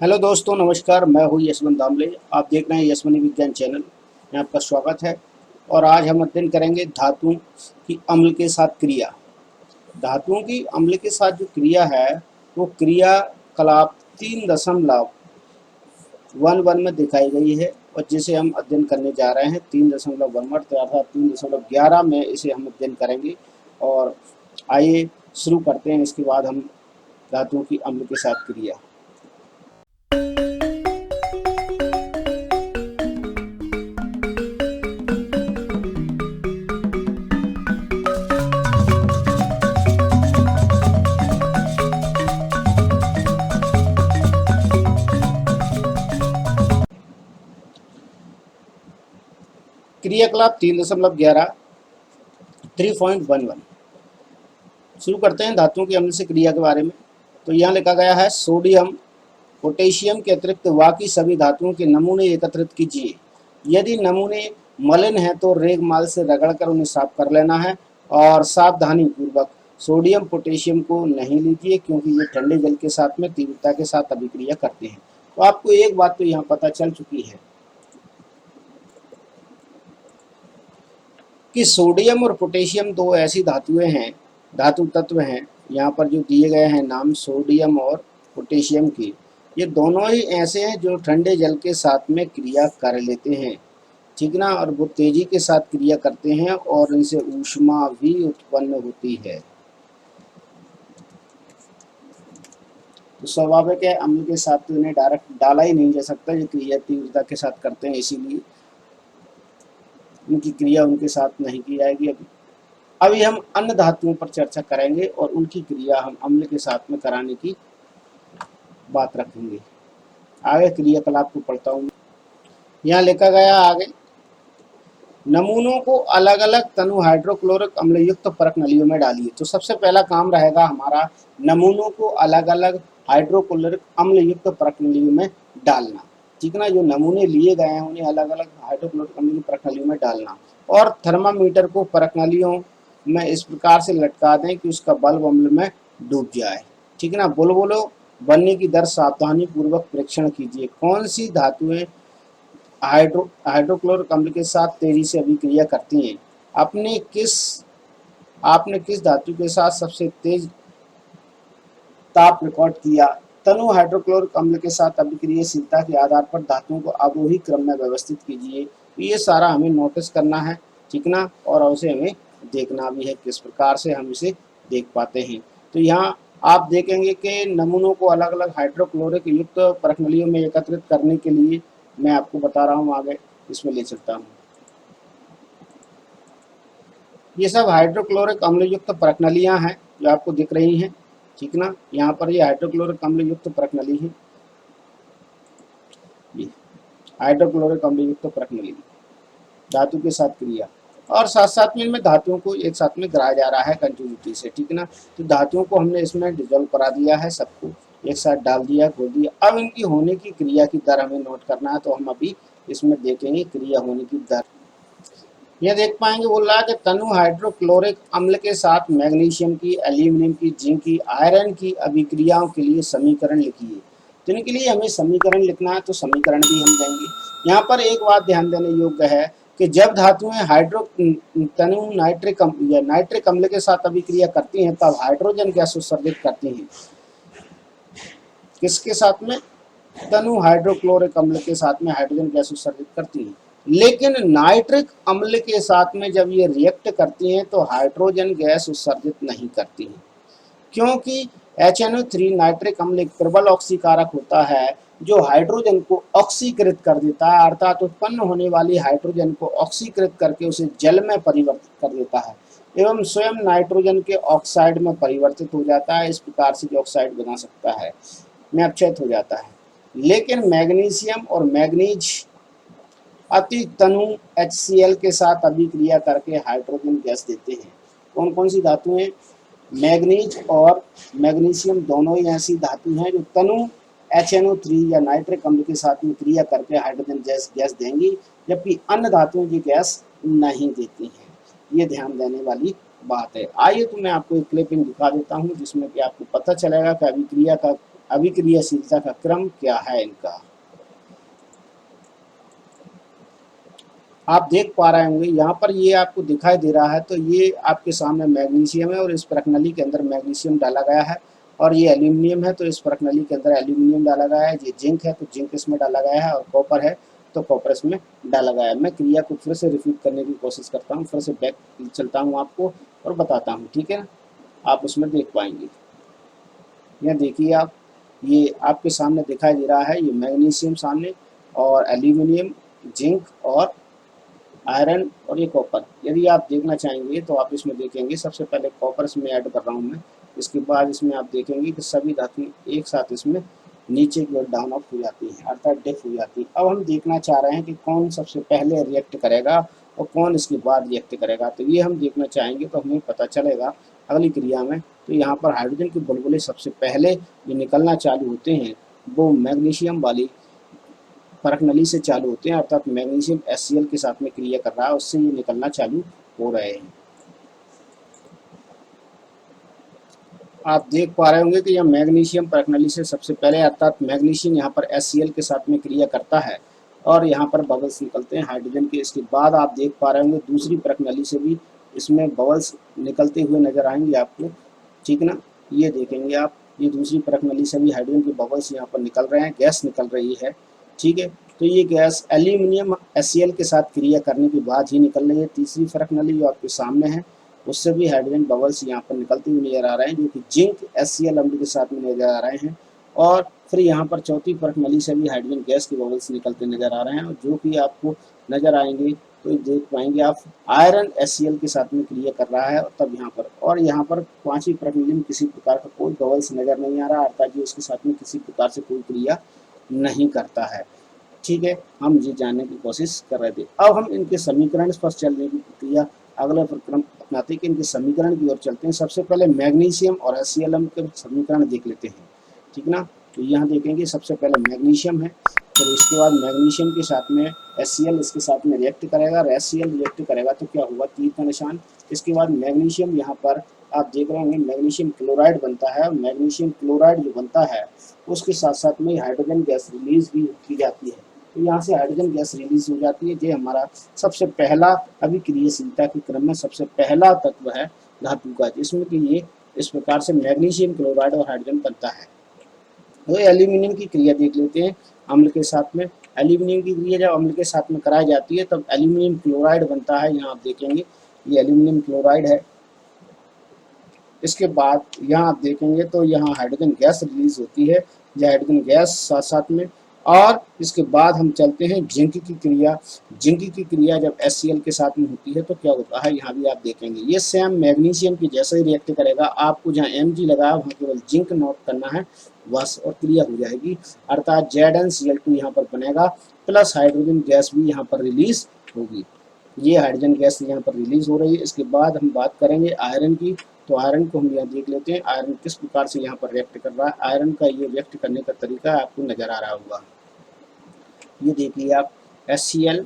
Hello दोस्तों, नमस्कार। मैं हूँ यशवंत दामले। आप देख रहे हैं यशवनी विज्ञान चैनल में। आपका स्वागत है। और आज हम अध्ययन करेंगे धातुओं की अम्ल के साथ क्रिया। धातुओं की अम्ल के साथ जो क्रिया है वो क्रियाकलाप 3.11 में दिखाई गई है, और जिसे हम अध्ययन करने जा रहे हैं 3.11 अर्थात 3.11 में इसे हम अध्ययन करेंगे। और आइए शुरू करते हैं। इसके बाद हम धातुओं की अम्ल के साथ क्रिया। क्रियाकलाप 3.11 3.11 शुरू करते हैं धातुओं की अम्ल से क्रिया के बारे में। तो यहाँ लिखा गया है, सोडियम पोटेशियम के अतिरिक्त बाकी सभी धातुओं के नमूने एकत्रित कीजिए। यदि नमूने मलिन हैं तो रेगमाल से रगड़कर उन्हें साफ कर लेना है, और सावधानी पूर्वक सोडियम पोटेशियम को नहीं लीजिए, क्योंकि ये ठंडे जल के साथ में तीव्रता के साथ अभिक्रिया करते हैं। तो आपको एक बात तो यहाँ पता चल चुकी है कि सोडियम और पोटेशियम दो ऐसी धातु तत्व हैं। यहाँ पर जो दिए गए हैं नाम सोडियम और पोटेशियम के, ये दोनों ही ऐसे हैं जो ठंडे जल के साथ में क्रिया कर लेते हैं, ठीक ना। और वो तेजी के साथ क्रिया करते हैं और इनसे ऊष्मा भी उत्पन्न होती है। तो स्वाभाविक है, अम्ल के साथ तो इन्हें डायरेक्ट डाला ही नहीं जा सकता। ये क्रिया तीव्रता के साथ करते हैं, इसीलिए उनकी क्रिया उनके साथ नहीं की जाएगी। अभी हम अन्य धातुओं पर चर्चा करेंगे और उनकी क्रिया हम अम्ल के साथ में कराने की बात रखेंगे। आगे क्रियाकलाप को पढ़ता हूँ। यहाँ लिखा गया आगे, नमूनों को अलग अलग तनु हाइड्रोक्लोरिक अम्ल युक्त परख नलियों में डालिए। तो सबसे पहला काम रहेगा हमारा नमूनों को अलग अलग हाइड्रोक्लोरिक अम्ल युक्त परख नलियों में डालना, ठीक ना। जो नमूने लिए गए हैं उन्हें अलग अलग हाइड्रोक्लोरिक अम्ल की परख नलियों में डालना, और थर्मामीटर को परख नलियों में इस प्रकार से लटका दें कि उसका बल्ब अम्ल में डूब जाए, ठीक ना। बुलबुलों बनने की दर सावधानी पूर्वक परीक्षण कीजिए। कौन सी धातुएं हाइड्रोक्लोरिक अम्ल के साथ तेजी से अभिक्रिया करती हैं। आपने किस आपने किस धातु के साथ सबसे तेज ताप रिकॉर्ड किया। तनु हाइड्रोक्लोरिक अम्ल के साथ अभिक्रियाशीलता के आधार पर धातुओं को अवरोही क्रम में व्यवस्थित कीजिए। तो ये सारा हमें नोटिस करना है, ठीक ना। और उसे हमें देखना भी है किस प्रकार से हम इसे देख पाते हैं। तो यहाँ आप देखेंगे कि नमूनों को अलग अलग हाइड्रोक्लोरिक युक्त परख नलियों में एकत्रित करने के लिए मैं आपको बता रहा हूँ, आगे इसमें ले चलता हूँ। ये सब हाइड्रोक्लोरिक अम्ल युक्त परख नलियाँ हैं जो आपको दिख रही हैं, ठीक ना। यहाँ पर ये हाइड्रोक्लोरिक अम्ल युक्त परख नली है, ये हाइड्रोक्लोरिक अम्ल युक्त परख नली धातु के साथ क्रिया, और साथ साथ में इनमें धातुओं को एक साथ में गिराया जा रहा है कंटिन्यूटी से, ठीक ना। तो धातुओं को हमने इसमें डिजोल्व करा दिया है, सबको एक साथ डाल दिया, घोल दिया। अब इनकी होने की क्रिया की दर हमें नोट करना है, तो हम अभी इसमें देखेंगे क्रिया होने की दर। यह देख पाएंगे, बोल रहा है कि तनु हाइड्रोक्लोरिक अम्ल के साथ मैग्नीशियम की, एल्यूमिनियम की, जिंक की, आयरन की अभिक्रियाओं के लिए समीकरण लिखिए। तो इनके लिए हमें समीकरण लिखना है, तो समीकरण भी हम देंगे। यहाँ पर एक बात ध्यान देने योग्य है कि जब धातुएं तनु नाइट्रिक अम्ल के साथ अभिक्रिया करती हैं तब हाइड्रोजन गैस उत्सर्जित करती हैं। किसके साथ में? तनु हाइड्रोक्लोरिक अम्ल के साथ में हाइड्रोजन गैस उत्सर्जित करती हैं। लेकिन नाइट्रिक अम्ल के साथ में जब ये रिएक्ट करती हैं तो हाइड्रोजन गैस उत्सर्जित नहीं करती हैं, क्योंकि HNO3 नाइट्रिक अम्ल एक प्रबल ऑक्सीकारक होता है जो हाइड्रोजन को ऑक्सीकृत कर देता है, अर्थात उत्पन्न होने वाली हाइड्रोजन को ऑक्सीकृत करके उसे जल में परिवर्तित कर देता है एवं स्वयं नाइट्रोजन के ऑक्साइड में परिवर्तित हो जाता है। इस प्रकार से जो ऑक्साइड बना सकता है, में अपचयित हो जाता है। लेकिन मैग्नीशियम और मैग्नीज अति तनु HCl के साथ अभिक्रिया करके हाइड्रोजन गैस देते हैं। कौन कौन सी धातुएं? मैग्नीज और मैग्नीशियम दोनों ही ऐसी धातु हैं जो तनु HNO3 या नाइट्रिक अम्ल के साथ में क्रिया करके हाइड्रोजन गैस देंगी, जबकि अन्य धातुएं की गैस नहीं देती हैं। ये ध्यान देने वाली बात है। आइए तो मैं आपको एक क्लिपिंग दिखा देता हूँ जिसमें कि आपको पता चलेगा कि अभिक्रियाशीलता का क्रम क्या है इनका। आप देख पा रहे होंगे यहाँ पर ये आपको दिखाई दे रहा है, तो ये आपके सामने मैग्नीशियम है और इस परखनली के अंदर मैग्नीशियम डाला गया है, और ये एल्यूमिनियम है तो इस परखनली के अंदर एल्यूमिनियम डाला गया है, ये जिंक है तो जिंक इसमें डाला गया है, और कॉपर है तो कॉपर इसमें डाला गया है। मैं क्रिया को फिर से रिपीट करने की कोशिश करता हूँ, फिर से बैक चलता हूँ आपको और बताता हूँ, ठीक है, आप उसमें देख पाएंगे। यह देखिए आप, ये आपके सामने दिखाई दे रहा है, ये मैग्नीशियम सामने और एल्यूमिनियम, जिंक और आयरन और ये कॉपर। यदि आप देखना चाहेंगे तो आप इसमें देखेंगे, सबसे पहले कॉपर इसमें ऐड कर रहा हूँ मैं, इसके बाद इसमें आप देखेंगे कि सभी धातु एक साथ इसमें नीचे की ओर डाउन ऑफ हो जाती है, अर्थात डेफ हो जाती है। अब हम देखना चाह रहे हैं कि कौन सबसे पहले रिएक्ट करेगा और कौन इसके बाद रिएक्ट करेगा, तो ये हम देखना चाहेंगे तो हमें पता चलेगा अगली क्रिया में। तो यहाँ पर हाइड्रोजन के बुलबुले सबसे पहले जो निकलना चालू होते हैं वो मैग्नीशियम वाली परख नली से चालू होते हैं, अर्थात मैग्नीशियम HCl के साथ में क्रिया कर रहा है, उससे ये निकलना चालू हो रहे हैं। आप देख पा रहे होंगे कि यह मैग्नीशियम परख नली से सबसे पहले, अर्थात मैग्नीशियम यहाँ पर HCl के साथ में क्रिया करता है और यहाँ पर बबल्स निकलते हैं हाइड्रोजन के। इसके बाद आप देख पा रहे होंगे दूसरी परख नली से भी इसमें बबल्स निकलते हुए नजर आएंगे आपको, ठीक ना। ये देखेंगे आप, ये दूसरी परख नली से भी हाइड्रोजन के बबल्स यहाँ पर निकल रहे हैं, गैस निकल रही है, ठीक है। तो ये गैस एल्यूमिनियम HCl के साथ क्रिया करने के बाद ही निकल रही है। तीसरी परख नली जो आपके सामने है उससे भी हाइड्रोजन बबल्स यहाँ पर निकलते हुए नजर आ रहे हैं, जो कि जिंक HCl अम्ल के साथ में नजर आ रहे हैं। और फिर यहाँ पर चौथी परख नली से भी हाइड्रोजन गैस के बबल्स निकलते नजर आ रहे हैं, और जो कि आपको नजर आएंगे तो देख पाएंगे आप, आयरन HCl के साथ में क्रिया कर रहा है। और तब यहाँ पर, और यहाँ पर पांचवी परख नली में किसी प्रकार का कोई बबल्स नजर नहीं आ रहा, अर्थात ये उसके साथ में किसी प्रकार से कोई क्रिया नहीं करता है, ठीक है। हम ये जानने की कोशिश कर रहे थे। अब हम इनके समीकरण पर चलने की प्रक्रिया अगला क्रम अपनाते हैं कि इनके समीकरण की ओर चलते हैं। सबसे पहले मैग्नीशियम और HCl के समीकरण देख लेते हैं, ठीक ना। तो यहाँ देखेंगे सबसे पहले मैग्नीशियम है, फिर इसके बाद मैग्नीशियम के साथ में HCl इसके साथ में रिएक्ट करेगा, और HCl रिएक्ट करेगा तो क्या होगा, तीर का निशान। इसके बाद मैग्नीशियम यहाँ पर आप देख रहे होंगे मैग्नीशियम क्लोराइड बनता है, और मैग्नीशियम क्लोराइड जो बनता है उसके साथ साथ में हाइड्रोजन गैस रिलीज भी की जाती है। तो यहाँ से हाइड्रोजन गैस रिलीज हो जाती है। ये हमारा सबसे पहला अभिक्रियाशीलता के क्रम में सबसे पहला तत्व है धातु का, जिसमें कि ये इस प्रकार से मैग्नीशियम क्लोराइड और हाइड्रोजन बनता है। तो एल्यूमिनियम की क्रिया देख लेते हैं अम्ल के साथ में। एल्यूमिनियम की क्रिया जब अम्ल के साथ में कराई जाती है तब एल्यूमिनियम क्लोराइड बनता है। यहाँ आप देखेंगे ये एल्यूमिनियम क्लोराइड है। इसके बाद यहाँ आप देखेंगे तो यहाँ हाइड्रोजन गैस रिलीज होती है, यह हाइड्रोजन गैस साथ साथ में। और इसके बाद हम चलते हैं जिंक की क्रिया। जिंक की क्रिया जब HCl के साथ में होती है तो क्या होता है, यहाँ भी आप देखेंगे ये सेम मैग्नीशियम की जैसे ही रिएक्ट करेगा। आपको जहाँ Mg लगाया वहाँ केवल जिंक नोट करना है बस, और क्रिया हो जाएगी, अर्थात ZnCl2 यहाँ पर बनेगा, प्लस हाइड्रोजन गैस भी यहाँ पर रिलीज होगी। ये हाइड्रोजन गैस यहाँ पर रिलीज हो रही है। इसके बाद हम बात करेंगे आयरन की। तो आयरन को हम यहाँ देख लेते हैं, आयरन किस प्रकार से यहाँ पर रिएक्ट कर रहा है। आयरन का ये रिएक्ट करने का तरीका आपको नजर आ रहा होगा। ये देखिए आप, HCl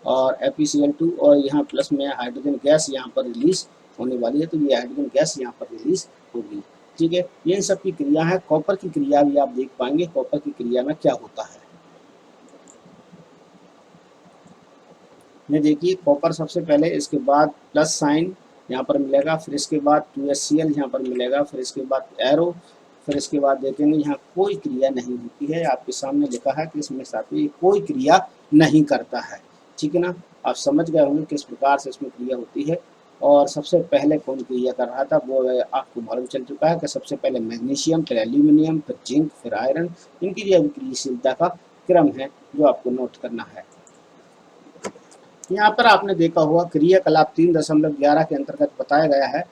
और FeCl2 और यहाँ प्लस में हाइड्रोजन गैस यहाँ पर रिलीज होने वाली है, तो ये हाइड्रोजन गैस यहाँ पर रिलीज होगी, ठीक है। ये इन सब की क्रिया है। कॉपर की क्रिया भी आप देख पाएंगे, कॉपर की क्रिया में क्या होता है। ये देखिए कॉपर सबसे पहले, इसके बाद प्लस साइन यहाँ पर मिलेगा, फिर इसके बाद 2HCl यहाँ पर मिलेगा, फिर इसके बाद एरो, फिर इसके बाद देखेंगे यहाँ कोई क्रिया नहीं होती है। आपके सामने लिखा है कि इसमें साथ में कोई क्रिया नहीं करता है, ठीक है ना। आप समझ गए होंगे किस प्रकार से इसमें क्रिया होती है। और सबसे पहले कौन क्रिया कर रहा था वो आपको मालूम चल चुका है कि सबसे पहले मैग्नीशियम, फिर एल्यूमिनियम, फिर जिंक, फिर आयरन। इनकी जो अभिक्रियाशीलता का क्रम है जो आपको नोट करना है। यहाँ पर आपने देखा हुआ क्रियाकलाप 3.11 के अंतर्गत बताया गया है।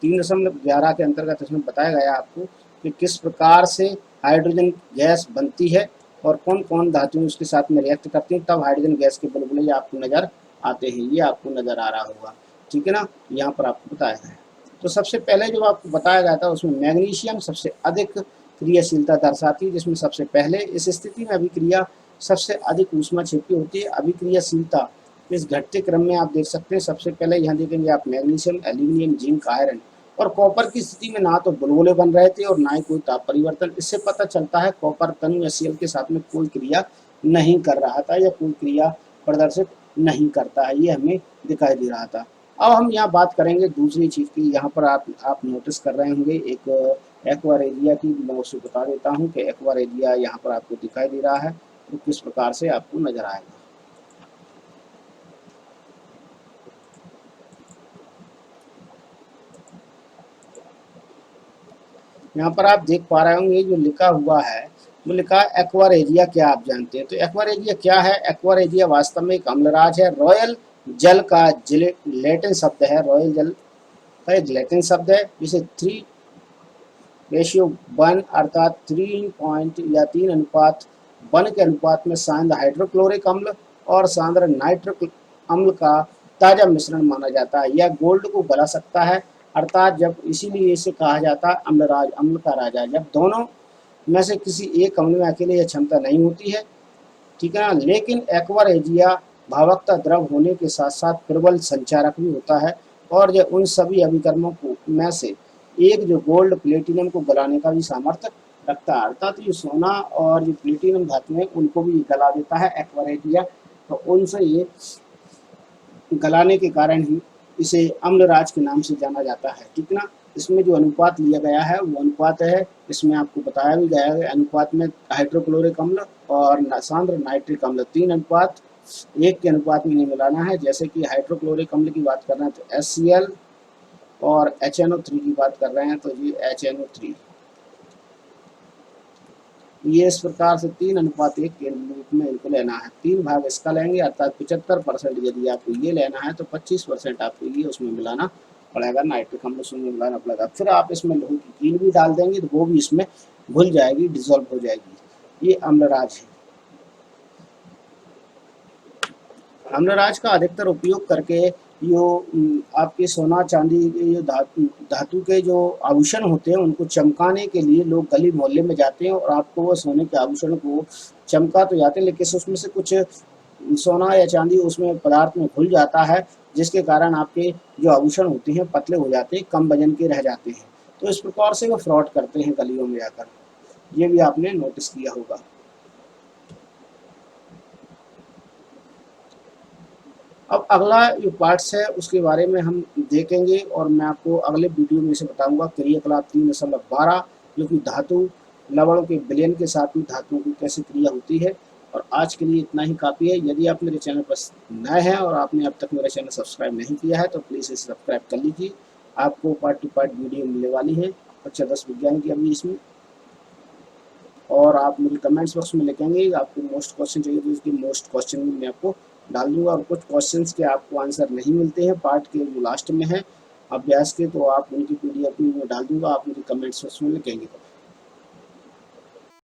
3.11 के अंतर्गत इसमें बताया गया आपको कि किस प्रकार से हाइड्रोजन गैस बनती है और कौन कौन धातुएं उसके साथ में रिएक्ट करती हैं, तब हाइड्रोजन गैस के बुलबुले आपको नजर आते हैं। ये आपको नजर आ रहा होगा, ठीक है ना। यहाँ पर आपको बताया गया है। तो सबसे पहले जो आपको बताया गया था उसमें मैग्नीशियम सबसे अधिक क्रियाशीलता दर्शाती है, जिसमें सबसे पहले इस स्थिति में अभिक्रिया सबसे अधिक ऊष्मा क्षेपी होती है। अभिक्रियाशीलता इस घटते क्रम में आप देख सकते हैं। सबसे पहले यहाँ देखेंगे आप मैग्नीशियम, एल्यूमिनियम, जिंक, आयरन, और कॉपर की स्थिति में ना तो बुलबुले बन रहे थे और ना ही कोई ताप परिवर्तन। इससे पता चलता है कॉपर तनु HCl के साथ में कोई क्रिया नहीं कर रहा था या कोई क्रिया प्रदर्शित नहीं करता है, ये हमें दिखाई दे रहा था। अब हम यहाँ बात करेंगे दूसरी चीज़ की। यहाँ पर आप नोटिस कर रहे होंगे एक एक्वा रेजिया की, मैं उसको बता देता हूँ कि एक्वा रेजिया यहाँ पर आपको दिखाई दे रहा है तो किस प्रकार से आपको नजर आएगा। यहाँ पर आप देख पा रहे होंगे जो लिखा हुआ है वो लिखा है एक्वा रेजिया। क्या आप जानते हैं? तो एक्वा रेजिया क्या है? एक्वा रेजिया वास्तव में एक अम्लराज है। रॉयल जल का लैटिन शब्द है, रॉयल जल का एक लैटिन शब्द है जिसे 3:1 अर्थात 3 के अनुपात में सांद्र हाइड्रोक्लोरिक अम्ल और सांद्र नाइट्रिक अम्ल का ताजा मिश्रण माना जाता है। यह गोल्ड को गला सकता है, अर्थात जब इसीलिए इसे कहा जाता है अम्लराज, अम्ल का राजा। जब दोनों में से किसी एक अम्ल में अकेले यह क्षमता नहीं होती है, ठीक है ना। लेकिन एक्वा रेजिया भावकता द्रव होने के साथ साथ प्रबल संचारक भी होता है और यह उन सभी अभिकर्मों को में से एक जो गोल्ड प्लेटिनम को गलाने का भी सामर्थ्य रखता है। अर्थात ये सोना और जो प्लेटिनम धातु है उनको भी गला देता है एक्वा रेजिया। तो उनसे ये गलाने के कारण ही इसे अम्लराज के नाम से जाना जाता है, ठीक ना। इसमें जो अनुपात लिया गया है वो अनुपात है, इसमें आपको बताया भी गया है। अनुपात में हाइड्रोक्लोरिक अम्ल और सांद्र नाइट्रिक अम्ल 3:1 के अनुपात में नहीं मिलाना है। जैसे कि हाइड्रोक्लोरिक अम्ल की बात कर रहे हैं तो HCl और HNO3 की बात कर रहे हैं तो ये HNO3, ये इस प्रकार से 3:1 के रूप में इनको लेना है। 3 भाग इसका लेंगे अर्थात 75%। यदि आपको ये लेना है तो 25% आपको ये उसमें मिलाना पड़ेगा, नाइट्रिक अम्ल उसमें मिलाना पड़ेगा। फिर आप इसमें लोहे की कील भी डाल देंगे तो वो भी इसमें घुल जाएगी, डिजोल्व हो जाएगी। ये अम्लराज है। अम्लराज का अधिकतर उपयोग करके जो आपके सोना चांदी के जो धातु के जो आभूषण होते हैं उनको चमकाने के लिए लोग गली मोहल्ले में जाते हैं और आपको वो सोने के आभूषण को चमका तो जाते हैं, लेकिन उसमें से कुछ सोना या चांदी उसमें पदार्थ में घुल जाता है, जिसके कारण आपके जो आभूषण होते हैं पतले हो जाते हैं, कम वजन के रह जाते हैं। तो इस प्रकार से वो फ्रॉड करते हैं गलियों में जाकर, ये भी आपने नोटिस किया होगा। अब अगला जो पार्ट्स है उसके बारे में हम देखेंगे और मैं आपको अगले वीडियो में इसे बताऊंगा। क्रियाकलाप 3.12 जो कि धातु लवणों के विलयन के साथ में धातुओं की कैसे क्रिया होती है। और आज के लिए इतना ही काफ़ी है। यदि आप मेरे चैनल पर नए हैं और आपने अब तक मेरा चैनल सब्सक्राइब नहीं किया है तो प्लीज़ इसे सब्सक्राइब कर लीजिए। आपको पार्ट टू पार्ट वीडियो मिलने वाली है कक्षा 10 विज्ञान की अभी इसमें। और आप मुझे कमेंट्स बॉक्स में लिखेंगे आपको मोस्ट क्वेश्चन चाहिए तो इसकी मोस्ट क्वेश्चन मैं आपको डाल दूंगा। और कुछ क्वेश्चंस के आपको आंसर नहीं मिलते हैं पार्ट के जो लास्ट में है अभ्यास के, तो आप उनकी PDF में डाल दूंगा, आप मुझे कमेंट्स बॉक्स में लिखेंगे।